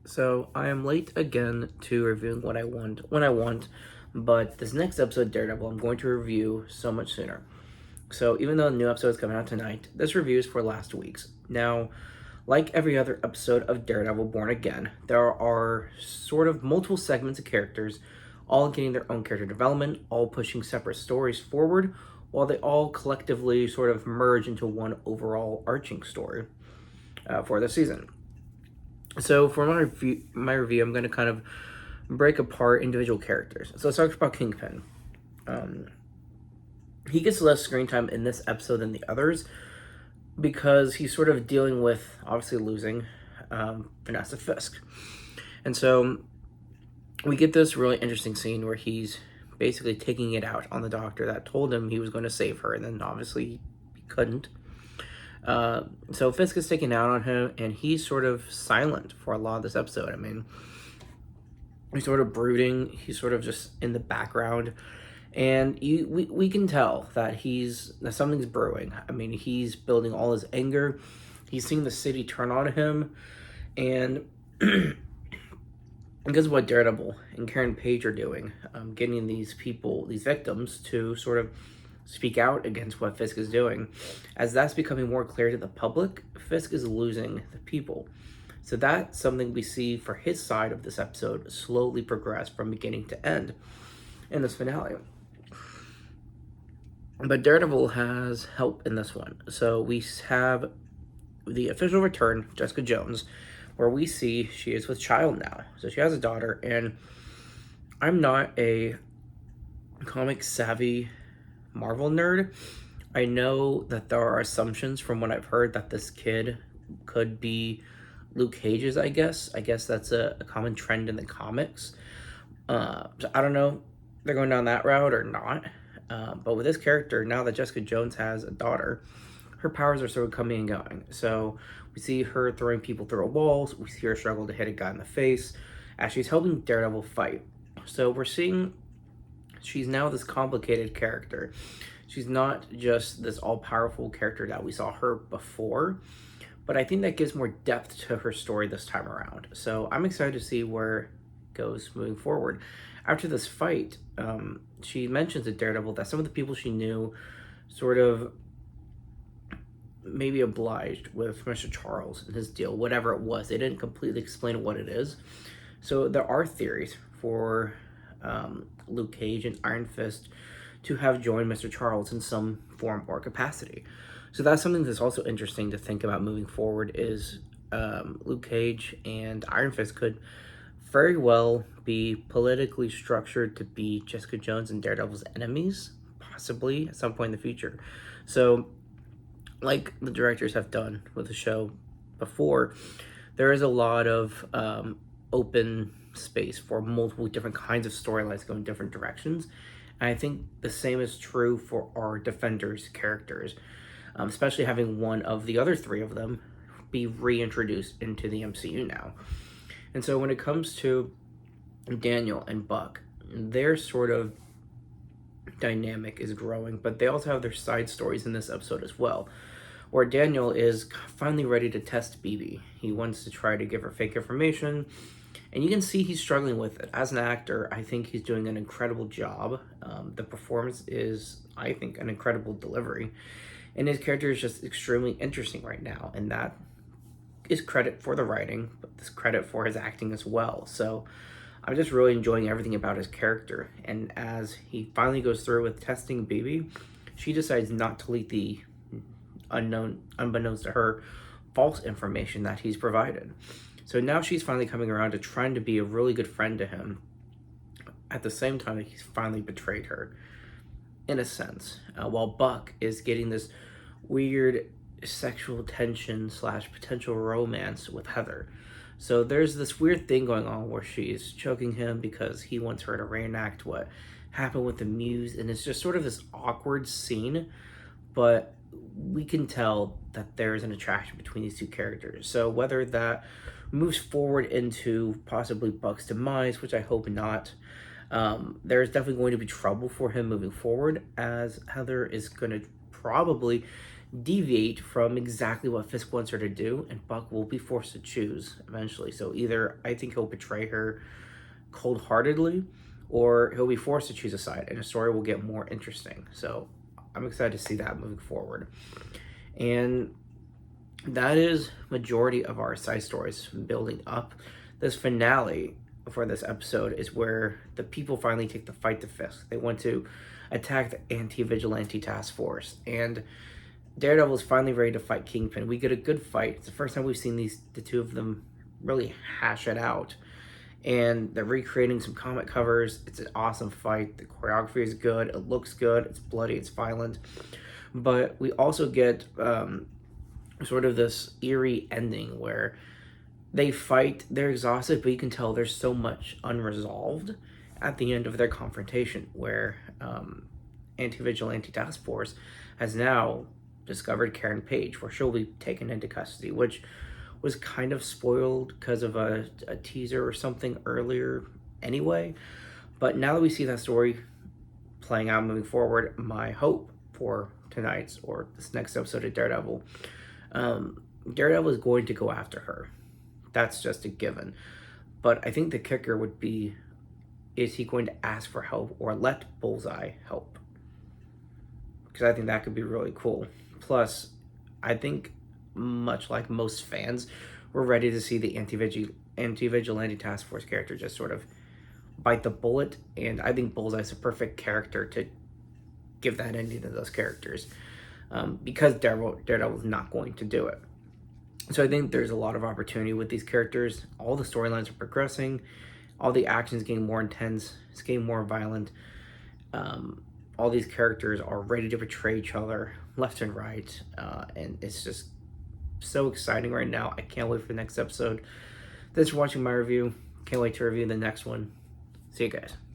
So I am late again to reviewing what I want when I want, but this next episode, Daredevil, I'm going to review so much sooner. So even though the new episode is coming out tonight, this review is for last week's. Now, like every other episode of Daredevil Born Again, there are sort of multiple segments of characters, all getting their own character development, all pushing separate stories forward, while they all collectively sort of merge into one overall arching story for the season. So for my review, I'm going to kind of break apart individual characters. So let's talk about Kingpin. Um, he gets less screen time in this episode than the others because he's sort of dealing with obviously losing Vanessa Fisk, and so we get this really interesting scene where he's basically taking it out on the doctor that told him he was going to save her, and then obviously he couldn't. So Fisk is taking out on him, and he's sort of silent for a lot of this episode. I mean, he's sort of brooding. He's sort of just in the background, and we can tell that something's brewing. I mean, he's building all his anger. He's seeing the city turn on him, and because of what Daredevil and Karen Page are doing, getting these victims, to sort of speak out against what Fisk is doing. As that's becoming more clear to the public, Fisk is losing the people. So that's something we see for his side of this episode slowly progress from beginning to end in this finale. But Daredevil has help in this one. So we have the official return, Jessica Jones, where we see she is with child now. So she has a daughter, and I'm not a comic savvy Marvel nerd. I know that there are assumptions from what I've heard that this kid could be Luke Cage's, I guess. I guess that's a common trend in the comics. So I don't know if they're going down that route or not. But with this character, now that Jessica Jones has a daughter, her powers are sort of coming and going. So we see her throwing people through a wall. We see her struggle to hit a guy in the face as she's helping Daredevil fight. So we're seeing she's now this complicated character. She's not just this all-powerful character that we saw her before, but I think that gives more depth to her story this time around. So I'm excited to see where it goes moving forward. After this fight, she mentions to Daredevil that some of the people she knew sort of maybe obliged with Mr. Charles and his deal, whatever it was. They didn't completely explain what it is. So there are theories for Luke Cage and Iron Fist to have joined Mr. Charles in some form or capacity. So that's something that's also interesting to think about moving forward is Luke Cage and Iron Fist could very well be politically structured to be Jessica Jones and Daredevil's enemies, possibly at some point in the future. So like the directors have done with the show before, there is a lot of open space for multiple different kinds of storylines going different directions. And I think the same is true for our Defenders characters, especially having one of the other three of them be reintroduced into the MCU now. And so when it comes to Daniel and Buck, their sort of dynamic is growing, but they also have their side stories in this episode as well, where Daniel is finally ready to test BB. He wants to try to give her fake information, and you can see he's struggling with it. As an actor, I think he's doing an incredible job. The performance is, I think, an incredible delivery, and his character is just extremely interesting right now, and that is credit for the writing, but it's credit for his acting as well. So I'm just really enjoying everything about his character. And as he finally goes through with testing BB, she decides not to leak the unbeknownst to her, false information that he's provided. So now she's finally coming around to trying to be a really good friend to him at the same time that he's finally betrayed her, in a sense, while Buck is getting this weird sexual tension / potential romance with Heather. So there's this weird thing going on where she's choking him because he wants her to reenact what happened with the Muse, and it's just sort of this awkward scene, but we can tell that there is an attraction between these two characters. So whether that moves forward into possibly Buck's demise, which I hope not, there's definitely going to be trouble for him moving forward, as Heather is going to probably deviate from exactly what Fisk wants her to do, and Buck will be forced to choose eventually. So either I think he'll betray her cold-heartedly, or he'll be forced to choose a side, and the story will get more interesting. So I'm excited to see that moving forward. And that is majority of our side stories building up. This finale for this episode is where the people finally take the fight to Fisk. They want to attack the anti-vigilante task force, and Daredevil is finally ready to fight Kingpin. We get a good fight. It's the first time we've seen the two of them really hash it out, and they're recreating some comic covers. It's an awesome fight. The choreography is good. It looks good. It's bloody. It's violent, but we also get sort of this eerie ending where they fight, they're exhausted, but you can tell there's so much unresolved at the end of their confrontation, where Anti-Vigilante Task Force has now discovered Karen Page, where she'll be taken into custody, which was kind of spoiled because of a teaser or something earlier anyway. But now that we see that story playing out moving forward, my hope for tonight's or this next episode of Daredevil, Daredevil is going to go after her. That's just a given. But I think the kicker would be, is he going to ask for help or let Bullseye help? Because I think that could be really cool. Plus, I think much like most fans, we're ready to see the anti-vigilante task force character just sort of bite the bullet, and I think Bullseye's a perfect character to give that ending to those characters, because Daredevil is not going to do it. So I think there's a lot of opportunity with these characters. All the storylines are progressing, all the action's getting more intense, it's getting more violent. All these characters are ready to betray each other left and right, and it's just so exciting right now. I can't wait for the next episode. Thanks for watching my review. Can't wait to review the next one. See you guys.